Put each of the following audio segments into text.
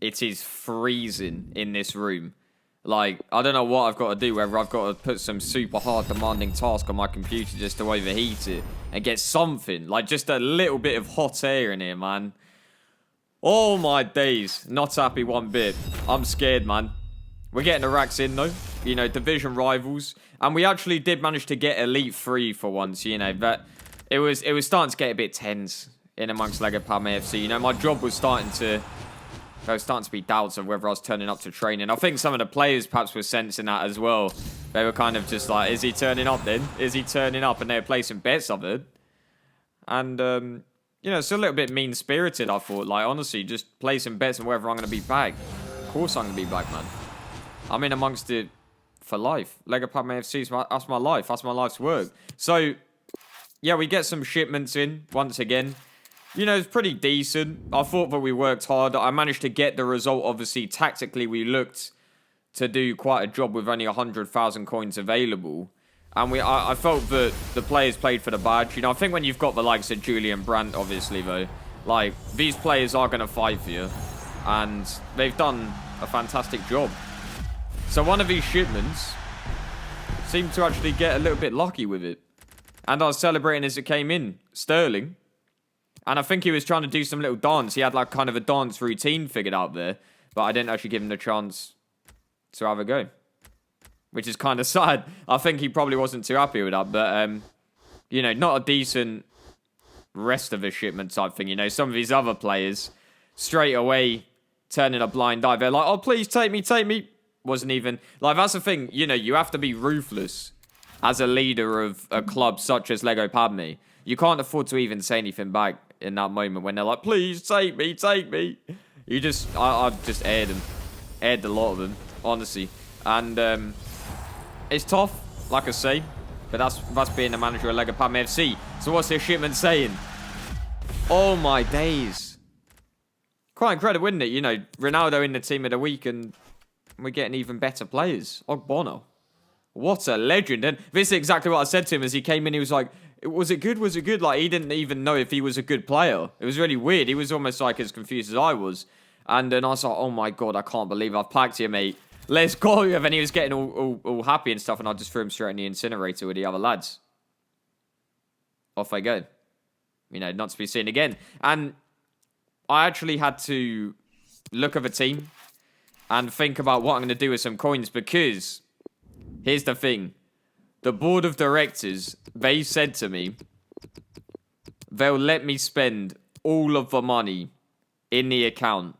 it is freezing in this room. Like, I don't know what I've got to do, whether I've got to put some super hard demanding task on my computer just to overheat it and get something, like just a little bit of hot air in here, man. Oh my days, not happy one bit. I'm scared, man. We're getting the racks in though, you know, division rivals, and we actually did manage to get Elite 3 for once, you know, but it was starting to get a bit tense in amongst Lego Padme FC. You know, my job was starting to be doubts of whether I was turning up to training. I think some of the players perhaps were sensing that as well. They were kind of just like, is he turning up then? Is he turning up? And they were placing bets of it. And, you know, it's a little bit mean-spirited, I thought. Like, honestly, just placing bets on whether I'm going to be back. Of course I'm going to be back, man. I'm in amongst it for life. Lego Padme FC, that's my life. That's my life's work. So, yeah, we get some shipments in once again. You know, it's pretty decent. I thought that we worked hard. I managed to get the result. Obviously, tactically, we looked to do quite a job with only 100,000 coins available. And I felt that the players played for the badge. You know, I think when you've got the likes of Julian Brandt, obviously, though, like, these players are going to fight for you. And they've done a fantastic job. So one of these shipments seemed to actually get a little bit lucky with it. And I was celebrating as it came in. Sterling. And I think he was trying to do some little dance. He had like kind of a dance routine figured out there. But I didn't actually give him the chance to have a go. Which is kind of sad. I think he probably wasn't too happy with that. But, you know, not a decent rest of a shipment type thing. You know, some of these other players straight away turning a blind eye. They're like, oh, please take me, take me. Wasn't even... Like, that's the thing. You know, you have to be ruthless as a leader of a club such as Lego Padme. You can't afford to even say anything back in that moment when they're like, please take me, take me. You just, I've just aired them. Aired a lot of them, honestly. And it's tough, like I say. But that's being the manager of Lego Padme FC. So what's their shipment saying? Oh my days. Quite incredible, isn't it? You know, Ronaldo in the team of the week and we're getting even better players. Ogbono. What a legend. And this is exactly what I said to him as he came in. He was like, was it good? Was it good? Like, he didn't even know if he was a good player. It was really weird. He was almost like as confused as I was. And then I was like, oh my God, I can't believe I've packed you, mate. Let's go. And then he was getting all happy and stuff. And I just threw him straight in the incinerator with the other lads. Off I go. You know, not to be seen again. And I actually had to look at the team and think about what I'm going to do with some coins because here's the thing. The board of directors, they said to me, they'll let me spend all of the money in the account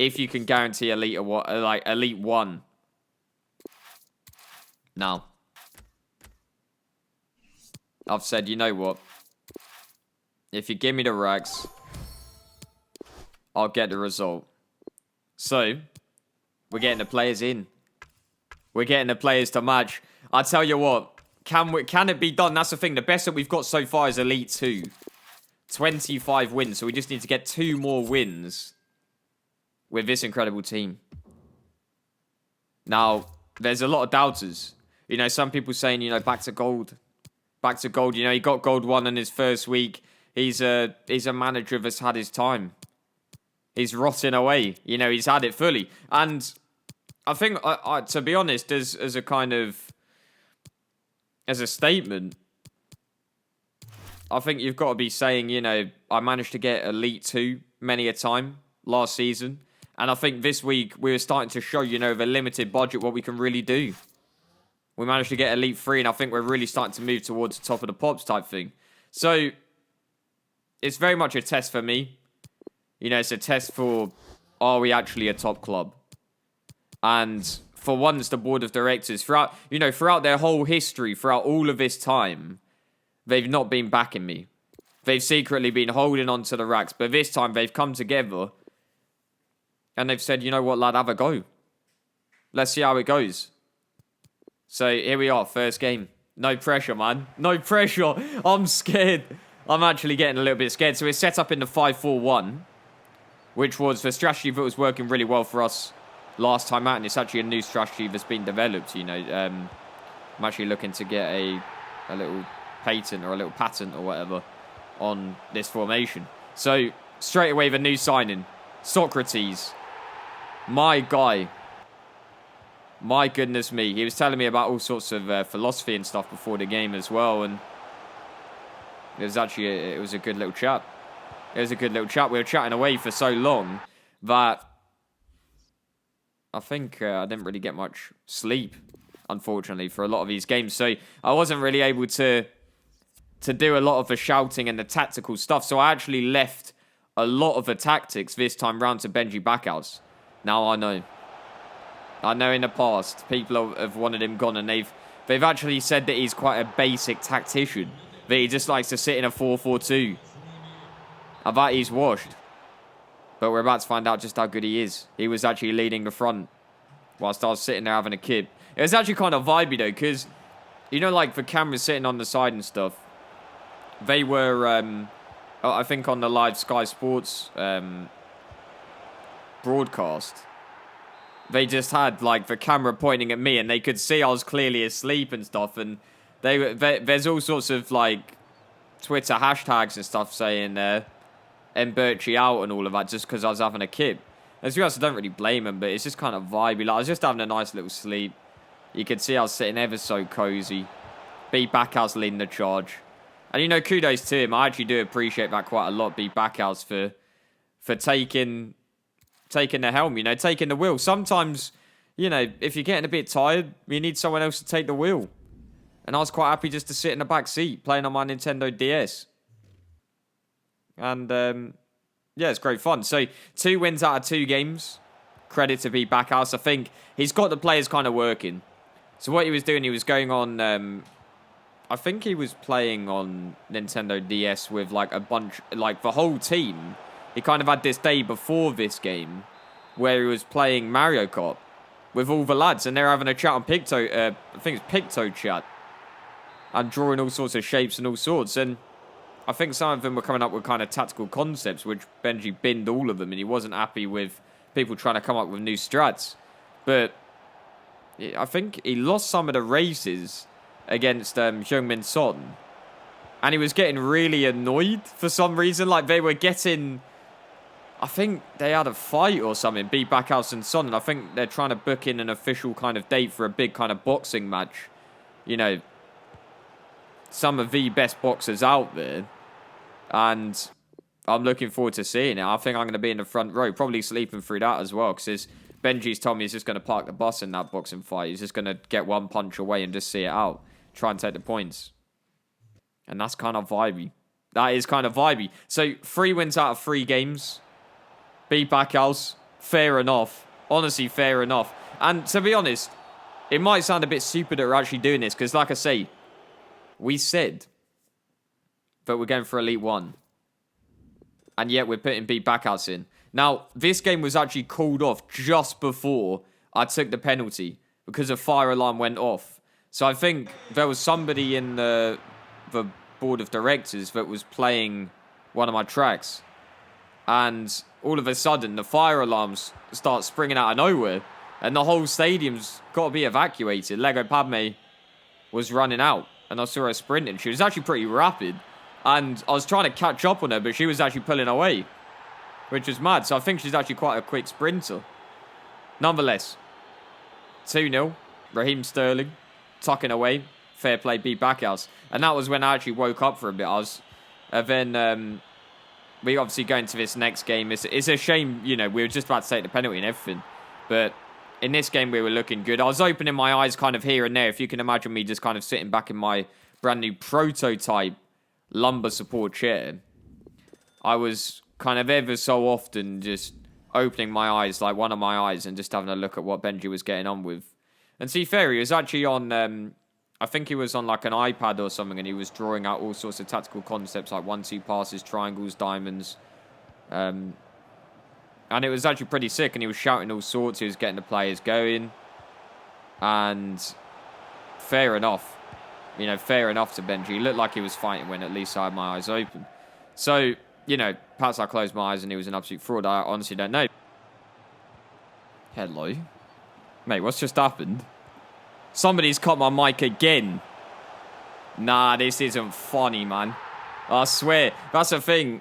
if you can guarantee Elite 1. Now, I've said, you know what? If you give me the racks, I'll get the result. So, we're getting the players in. We're getting the players to match. I tell you what, can it be done? That's the thing. The best that we've got so far is Elite 2. 25 wins. So we just need to get 2 more wins with this incredible team. Now, there's a lot of doubters. You know, some people saying, you know, back to gold. Back to gold. You know, he got gold 1 in his first week. He's a manager that's had his time. He's rotting away. You know, he's had it fully. And I think, to be honest, as a kind of... As a statement, I think you've got to be saying, you know, I managed to get Elite 2 many a time last season. And I think this week we were starting to show, you know, with a limited budget, what we can really do. We managed to get Elite 3, and I think we're really starting to move towards the top of the pops type thing. So, it's very much a test for me. You know, it's a test for, are we actually a top club? And for once, the board of directors, throughout their whole history, throughout all of this time, they've not been backing me. They've secretly been holding on to the racks, but this time they've come together and they've said, you know what, lad, have a go. Let's see how it goes. So here we are, first game. No pressure, man. No pressure. I'm scared. I'm actually getting a little bit scared. So we're set up in the 5-4-1, which was the strategy that was working really well for us last time out, and it's actually a new strategy that's been developed. You know, I'm actually looking to get a little patent or a little patent or whatever on this formation. So straight away the new signing, Socrates. My guy. My goodness me. He was telling me about all sorts of philosophy and stuff before the game as well. And it was actually, it was a good little chat. It was a good little chat. We were chatting away for so long that I think I didn't really get much sleep, unfortunately, for a lot of these games. So I wasn't really able to do a lot of the shouting and the tactical stuff. So I actually left a lot of the tactics this time round to Benji Backhouse. Now I know. I know in the past people have wanted him gone, and they've actually said that he's quite a basic tactician. That he just likes to sit in a 4-4-2. I bet he's washed. But we're about to find out just how good he is. He was actually leading the front whilst I was sitting there having a kip. It was actually kind of vibey though, because, you know, like the cameras sitting on the side and stuff. They were, I think on the live Sky Sports broadcast, they just had like the camera pointing at me and they could see I was clearly asleep and stuff. And there's all sorts of like Twitter hashtags and stuff saying Mbirchy out and all of that just because I was having a kip. And to be honest, I don't really blame him, but it's just kind of vibey. Like, I was just having a nice little sleep. You could see I was sitting ever so cozy. B Backhouse leading the charge. And, you know, kudos to him. I actually do appreciate that quite a lot, B Backhouse, for taking the helm, you know, taking the wheel. Sometimes, you know, if you're getting a bit tired, you need someone else to take the wheel. And I was quite happy just to sit in the back seat, playing on my Nintendo DS. And, yeah, it's great fun. So, 2 wins out of 2 games. Credit to B Backhouse. I think he's got the players kind of working. So, what he was doing, he was going on, I think he was playing on Nintendo DS with, like, a bunch, like, the whole team. He kind of had this day before this game where he was playing Mario Kart with all the lads. And they're having a chat on Picto, I think it's Picto chat. And drawing all sorts of shapes and all sorts. And I think some of them were coming up with kind of tactical concepts, which Benji binned all of them, and he wasn't happy with people trying to come up with new strats. But I think he lost some of the races against Heung-min Son, and he was getting really annoyed for some reason. Like, they were getting, I think they had a fight or something, B Backhouse and Son, and I think they're trying to book in an official kind of date for a big kind of boxing match. You know, some of the best boxers out there. And I'm looking forward to seeing it. I think I'm going to be in the front row, probably sleeping through that as well, because Benji's told me he's just going to park the bus in that boxing fight. He's just going to get one punch away and just see it out, try and take the points. And that's kind of vibey. That is kind of vibey. So 3 wins out of 3 games. B Backhouse, fair enough. Honestly, fair enough. And to be honest, it might sound a bit stupid that we're actually doing this, because like I say, we said but we're going for Elite 1. And yet we're putting B Backhouse in. Now, this game was actually called off just before I took the penalty because a fire alarm went off. So I think there was somebody in the board of directors that was playing one of my tracks. And all of a sudden, the fire alarms start springing out of nowhere. And the whole stadium's got to be evacuated. Lego Padme was running out. And I saw her sprinting. She was actually pretty rapid. And I was trying to catch up on her, but she was actually pulling away, which was mad. So I think she's actually quite a quick sprinter. Nonetheless, 2-0. Raheem Sterling tucking away. Fair play, B Backhouse. And that was when I actually woke up for a bit. Then we obviously go into this next game. It's a shame, you know, we were just about to take the penalty and everything. But in this game, we were looking good. I was opening my eyes kind of here and there. If you can imagine me just kind of sitting back in my brand new prototype lumbar support chair, I was kind of ever so often just opening my eyes, like one of my eyes, and just having a look at what Benji was getting on with. And see, fair, he was actually on, I think he was on like an iPad or something, and he was drawing out all sorts of tactical concepts like 1-2 passes, triangles, diamonds. And it was actually pretty sick, and he was shouting all sorts. He was getting the players going. And fair enough. You know, fair enough to Benji. He looked like he was fighting when at least I had my eyes open. So, you know, perhaps I closed my eyes and he was an absolute fraud. I honestly don't know. Hello. Mate, what's just happened? Somebody's cut my mic again. Nah, this isn't funny, man. I swear. That's the thing.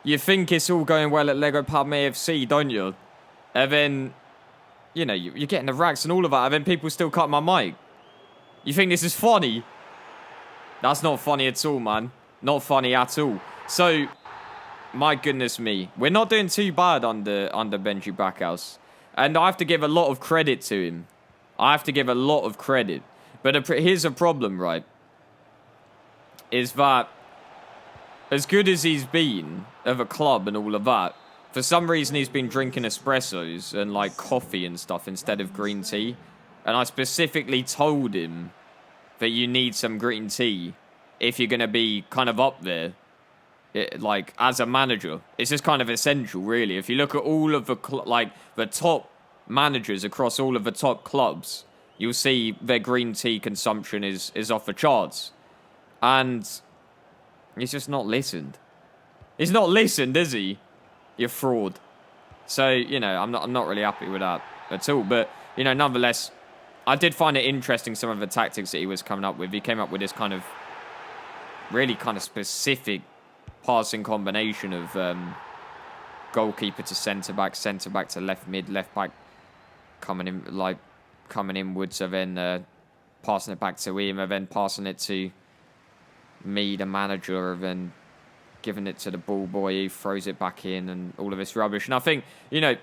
You think it's all going well at Lego Padme FC, don't you? And then, you know, you're getting the racks and all of that, and then people still cut my mic. You think this is funny? That's not funny at all, man. Not funny at all. So, my goodness me. We're not doing too bad under Benji Backhouse. And I have to give a lot of credit to him. I have to give a lot of credit. But here's a problem, right? Is that, as good as he's been of a club and all of that, for some reason he's been drinking espressos and like coffee and stuff instead of green tea. And I specifically told him that you need some green tea if you're going to be kind of up there. Like, as a manager, it's just kind of essential, really. If you look at all of the the top managers across all of the top clubs, you'll see their green tea consumption is off the charts, and he's just not listened. He's not listened, is he? You fraud. So you know, I'm not really happy with that at all. But you know, nonetheless, I did find it interesting some of the tactics that he was coming up with. He came up with this kind of really kind of specific passing combination of goalkeeper to centre back to left mid, left back coming inwards, and then passing it back to him, and then passing it to me, the manager, and then giving it to the ball boy. He throws it back in, and all of this rubbish. And I think, you know,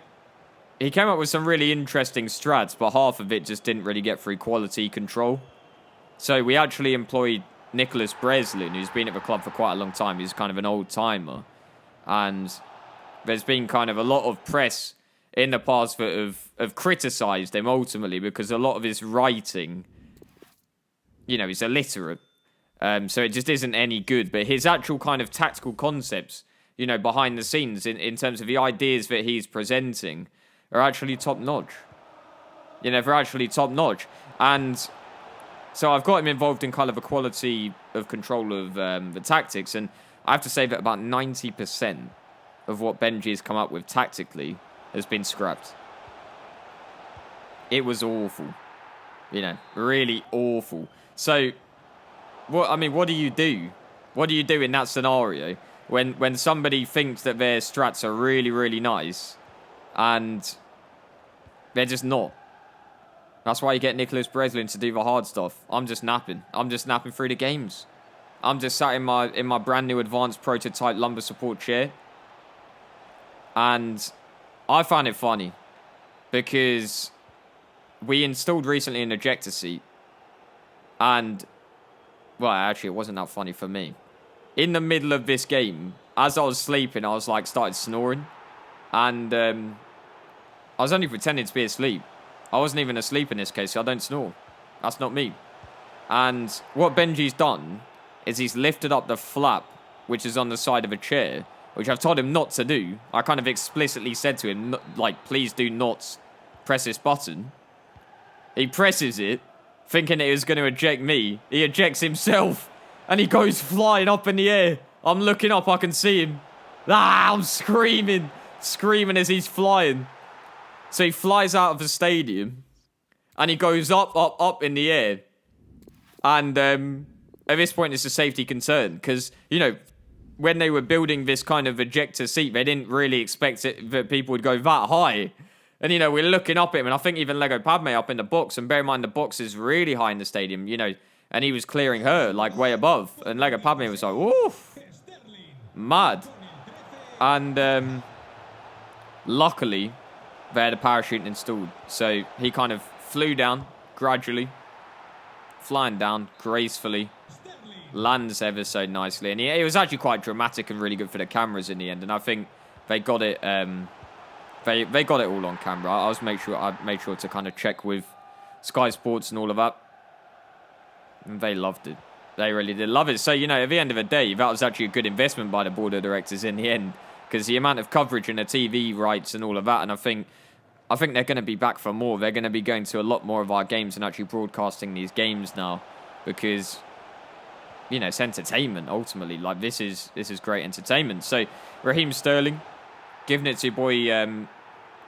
he came up with some really interesting strats, but half of it just didn't really get through quality control. So we actually employed Nicholas Breslin, who's been at the club for quite a long time. He's kind of an old-timer. And there's been kind of a lot of press in the past that have criticised him ultimately because a lot of his writing, you know, he's illiterate. So it just isn't any good. But his actual kind of tactical concepts, you know, behind the scenes in terms of the ideas that he's presenting are actually top-notch. You know, they're actually top-notch. And so I've got him involved in kind of a quality of control of the tactics, and I have to say that about 90% of what Benji has come up with tactically has been scrapped. It was awful. You know, really awful. So, what do you do? What do you do in that scenario when somebody thinks that their strats are really, really nice and they're just not? That's why you get Nicholas Breslin to do the hard stuff. I'm just napping. I'm just napping through the games. I'm just sat in my brand new advanced prototype lumbar support chair. And I found it funny because we installed recently an ejector seat. And, well, actually, it wasn't that funny for me. In the middle of this game, as I was sleeping, I was like, started snoring. And I was only pretending to be asleep. I wasn't even asleep in this case, so I don't snore. That's not me. And what Benji's done is he's lifted up the flap, which is on the side of a chair, which I've told him not to do. I kind of explicitly said to him, like, please do not press this button. He presses it, thinking it was going to eject me. He ejects himself, and he goes flying up in the air. I'm looking up, I can see him. I'm screaming as he's flying. So he flies out of the stadium, and he goes up in the air. And at this point, it's a safety concern, because, you know, when they were building this kind of ejector seat, they didn't really expect it that people would go that high. And, you know, we're looking up at him, and I think even Lego Padme up in the box, and bear in mind the box is really high in the stadium, you know, and he was clearing her, like, way above. And Lego Padme was like, oof, mad. And luckily, they had a parachute installed. So he kind of flew down gradually, flying down gracefully, lands ever so nicely. And it was actually quite dramatic and really good for the cameras in the end. And I think they got it they got it all on camera. I made sure to kind of check with Sky Sports and all of that. And they loved it. They really did love it. So, you know, at the end of the day, that was actually a good investment by the board of directors in the end. Because the amount of coverage and the TV rights and all of that, and I think they're going to be back for more. They're going to be going to a lot more of our games and actually broadcasting these games now, because, you know, it's entertainment ultimately. Like, this is great entertainment. So Raheem Sterling giving it to your boy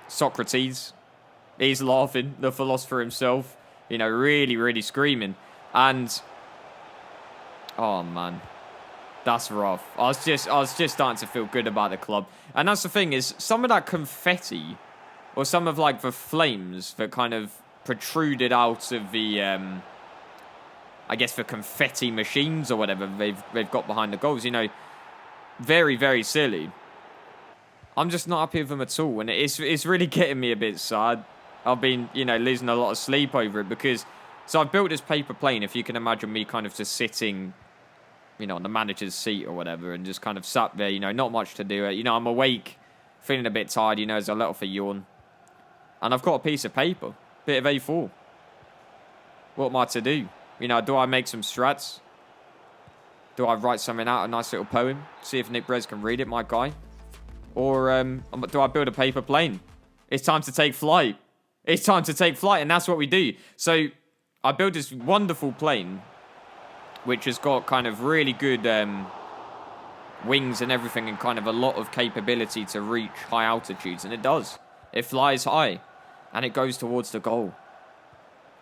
Socrates. He's laughing, the philosopher himself. You know, really, really screaming. And oh man, That's rough. I was just starting to feel good about the club. And that's the thing is, some of that confetti, or some of like the flames that kind of protruded out of the, I guess the confetti machines or whatever they've got behind the goals. You know, very, very silly. I'm just not happy with them at all, and it's really getting me a bit sad. I've been, you know, losing a lot of sleep over it because, so I've built this paper plane. If you can imagine me kind of just sitting, you know, on the manager's seat or whatever, and just kind of sat there, you know, not much to do. You know, I'm awake, feeling a bit tired, you know, as I let off a yawn. And I've got a piece of paper, bit of A4. What am I to do? You know, do I make some strats? Do I write something out, a nice little poem? See if Nick Brez can read it, my guy? Or do I build a paper plane? It's time to take flight. It's time to take flight, and that's what we do. So I built this wonderful plane, which has got kind of really good wings and everything, and kind of a lot of capability to reach high altitudes, and it does. It flies high, and it goes towards the goal.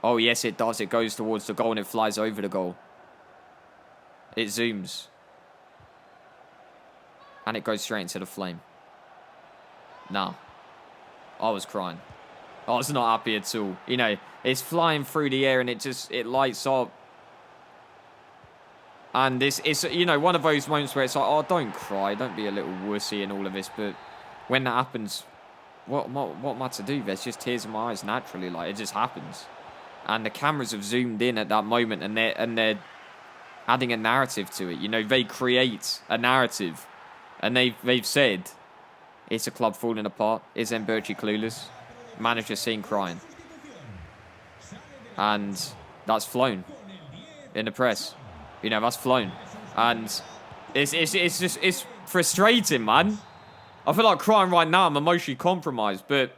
Oh, yes, it does. It goes towards the goal, and it flies over the goal. It zooms. And it goes straight into the flame. Nah. I was crying. I was not happy at all. You know, it's flying through the air, and it lights up. And it's, you know, one of those moments where it's like, oh, don't cry. Don't be a little wussy and all of this. But when that happens, what am I to do? There's just tears in my eyes naturally. Like, it just happens. And the cameras have zoomed in at that moment, and they're adding a narrative to it. You know, they create a narrative. And they've said, it's a club falling apart. Is Mbirchy clueless? Manager seen crying. And that's flown in the press. You know, that's flown. And it's frustrating, man. I feel like crying right now. I'm emotionally compromised. But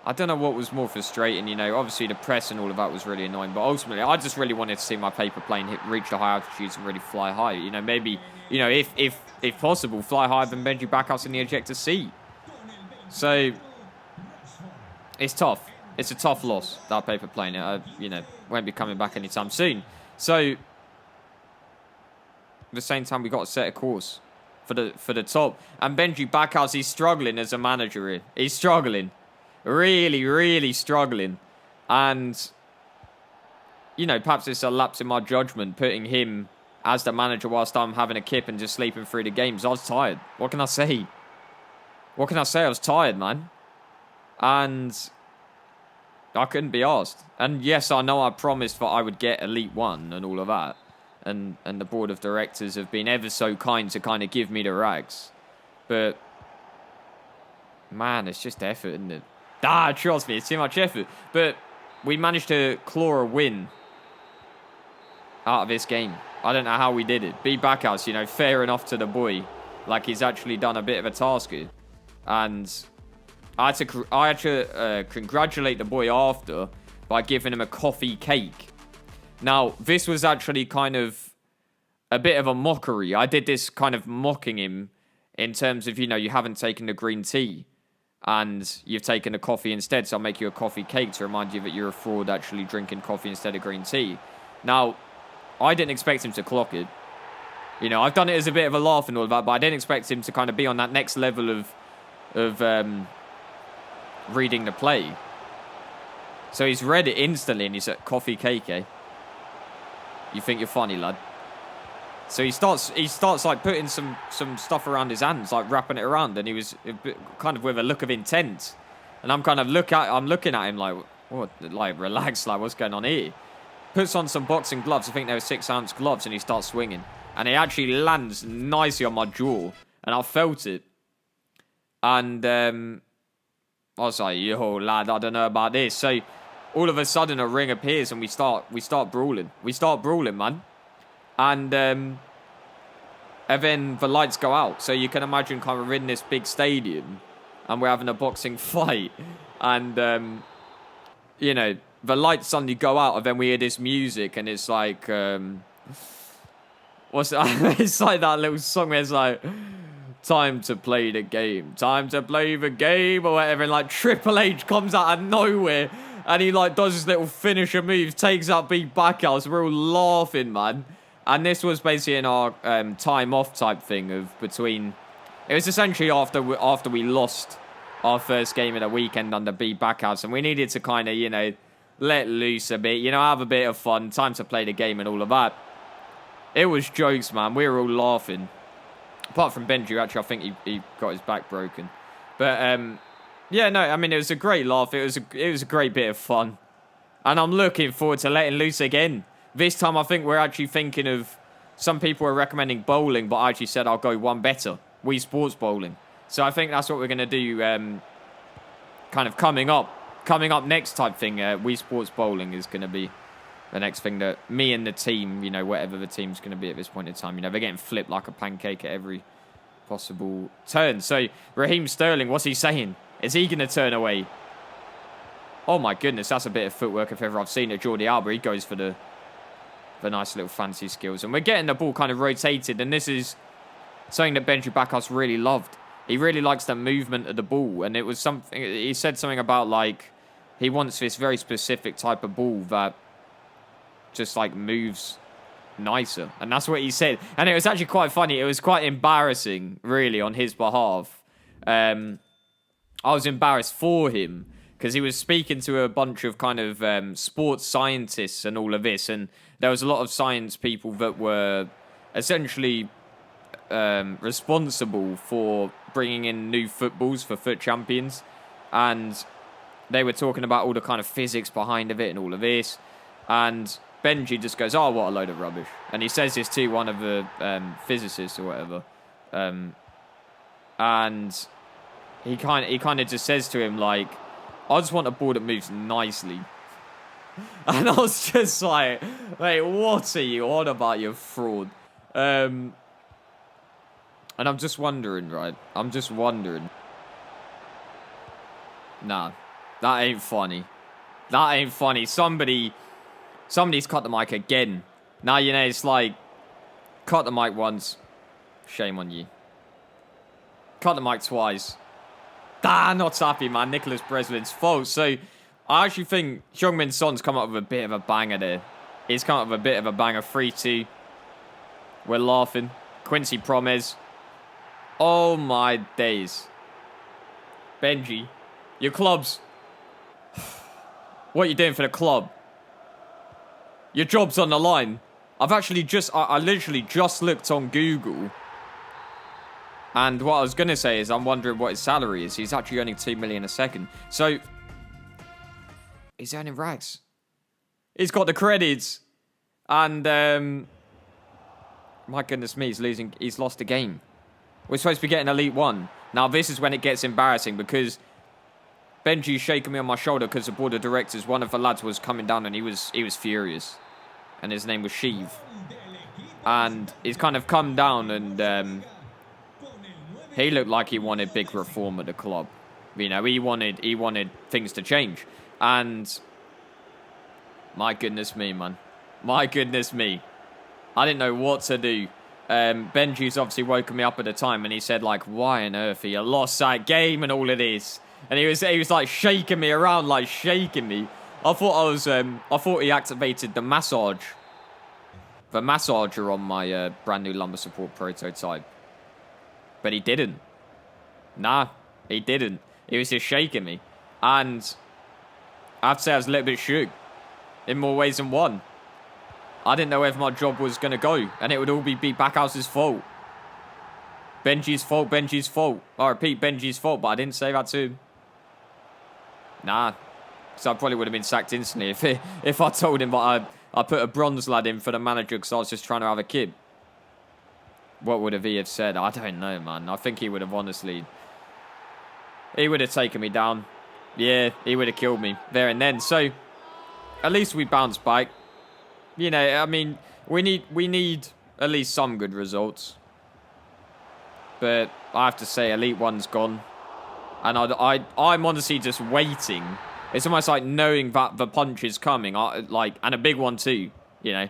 I don't know what was more frustrating. You know, obviously the press and all of that was really annoying. But ultimately, I just really wanted to see my paper plane reach the high altitudes and really fly high. You know, maybe, you know, if possible, fly higher than Benji Backhouse in the ejector seat. So it's tough. It's a tough loss, that paper plane. You know, won't be coming back anytime soon. So at the same time, we got to set a course for the top. And Benji Backhouse, he's struggling as a manager here. He's struggling. Really, really struggling. And, you know, perhaps it's a lapse in my judgment, putting him as the manager whilst I'm having a kip and just sleeping through the games. I was tired. What can I say? What can I say? I was tired, man. And I couldn't be asked. And yes, I know I promised that I would get Elite 1 and all of that. And the board of directors have been ever so kind to kind of give me the rags. But, man, it's just effort, isn't it? Trust me, it's too much effort. But we managed to claw a win out of this game. I don't know how we did it. B Backhouse, you know, fair enough to the boy. Like, he's actually done a bit of a task here. And I had to congratulate the boy after by giving him a coffee cake. Now, this was actually kind of a bit of a mockery. I did this kind of mocking him in terms of, you know, you haven't taken the green tea and you've taken a coffee instead, so I'll make you a coffee cake to remind you that you're a fraud actually drinking coffee instead of green tea. Now, I didn't expect him to clock it. You know, I've done it as a bit of a laugh and all that, but I didn't expect him to kind of be on that next level of reading the play. So he's read it instantly, and he's at coffee cake, eh? You think you're funny, lad? So he starts like putting some stuff around his hands, like wrapping it around, and he was kind of with a look of intent. And I'm looking at him like, what? Like, relax, like, what's going on here? Puts on some boxing gloves. I think they were 6-ounce gloves, and he starts swinging. And he actually lands nicely on my jaw, and I felt it. And I was like, yo, lad, I don't know about this. So all of a sudden, a ring appears, and we start brawling. We start brawling, man. And then the lights go out. So you can imagine kind of we're in this big stadium, and we're having a boxing fight. And, you know, the lights suddenly go out, and then we hear this music, and it's like, what's that? It's like that little song where it's like, time to play the game, time to play the game, or whatever. And like Triple H comes out of nowhere, and he like does his little finisher move, takes out B Backhouse. We're all laughing, man. And this was basically in our time off type thing of between... It was essentially after we lost our first game of the weekend under B Backhouse. And we needed to kind of, you know, let loose a bit. You know, have a bit of fun. Time to play the game and all of that. It was jokes, man. We were all laughing. Apart from Benji, actually, I think he got his back broken. But, yeah, no, I mean, it was a great laugh. It was a great bit of fun. And I'm looking forward to letting loose again. This time, I think we're actually thinking of... Some people are recommending bowling, but I actually said I'll go one better. Wii Sports Bowling. So I think that's what we're going to do kind of coming up. Coming up next type thing. Wii Sports Bowling is going to be the next thing that me and the team, you know, whatever the team's going to be at this point in time, you know, they're getting flipped like a pancake at every possible turn. So, Raheem Sterling, what's he saying? Is he going to turn away? Oh my goodness, that's a bit of footwork if ever I've seen it. Jordi Alba, he goes for the nice little fancy skills. And we're getting the ball kind of rotated, and this is something that Benji Backhouse really loved. He really likes the movement of the ball, and it was something, he said something about, like, he wants this very specific type of ball that just like moves nicer, and that's what he said. And it was actually quite funny. It was quite embarrassing, really, on his behalf. I was embarrassed for him because he was speaking to a bunch of kind of sports scientists and all of this, and there was a lot of science people that were essentially responsible for bringing in new footballs for FUT champions, and they were talking about all the kind of physics behind of it and all of this, and Benji just goes, oh, what a load of rubbish. And he says this to one of the physicists or whatever. And he kind of just says to him, like, I just want a ball that moves nicely. And I was just like, wait, what are you on about, you fraud? And I'm just wondering, right? I'm just wondering. Nah, that ain't funny. That ain't funny. Somebody's cut the mic again. Now, you know, it's like, cut the mic once. Shame on you. Cut the mic twice. Not happy, man. Nicholas Breslin's fault. So, I actually think Heung-min Son's come up with a bit of a banger there. He's come up with a bit of a banger. 3-2. We're laughing. Quincy Promes. Oh, my days. Benji. Your clubs. What are you doing for the club? Your job's on the line. I've actually I literally just looked on Google. And what I was going to say is I'm wondering what his salary is. He's actually earning 2 million a second. So, he's earning rags. He's got the credits. And, my goodness me, he's lost a game. We're supposed to be getting Elite 1. Now, this is when it gets embarrassing because Benji's shaking me on my shoulder because the board of directors, one of the lads was coming down and he was furious. And his name was Sheev. And he's kind of come down and he looked like he wanted big reform at the club. You know, he wanted things to change. And my goodness me, man. My goodness me. I didn't know what to do. Benji's obviously woken me up at the time and he said, like, why on earth you lost that game and all of this? And he was like shaking me around, like shaking me. I thought he activated the massager on my brand new lumbar support prototype. But he didn't. Nah, he didn't. He was just shaking me. And I have to say I was a little bit shook. In more ways than one. I didn't know where my job was going to go. And it would all be Backhouse's fault. Benji's fault. I repeat, Benji's fault. But I didn't say that to him. Nah. So I probably would have been sacked instantly if I told him that I put a bronze lad in for the manager because I was just trying to have a kid. What would he have said? I don't know, man. I think he would have honestly... He would have taken me down. Yeah, he would have killed me there and then. So, at least we bounced back. You know, I mean, we need at least some good results. But I have to say, Elite 1's gone. And I'm honestly just waiting. It's almost like knowing that the punch is coming. And a big one too, you know.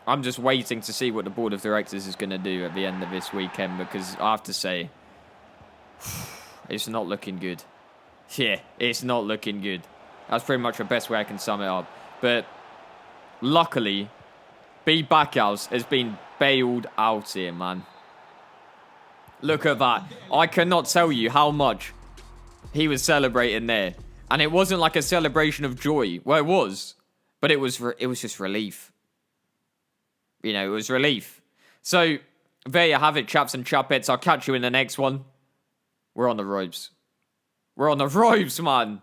I'm just waiting to see what the board of directors is going to do at the end of this weekend. Because I have to say, it's not looking good. Yeah, it's not looking good. That's pretty much the best way I can sum it up. But luckily, B Backhouse has been bailed out here, man. Look at that. I cannot tell you how much he was celebrating there. And it wasn't like a celebration of joy. Well, it was. But it was just relief. You know, it was relief. So, there you have it, chaps and chapettes. I'll catch you in the next one. We're on the ropes. We're on the ropes, man.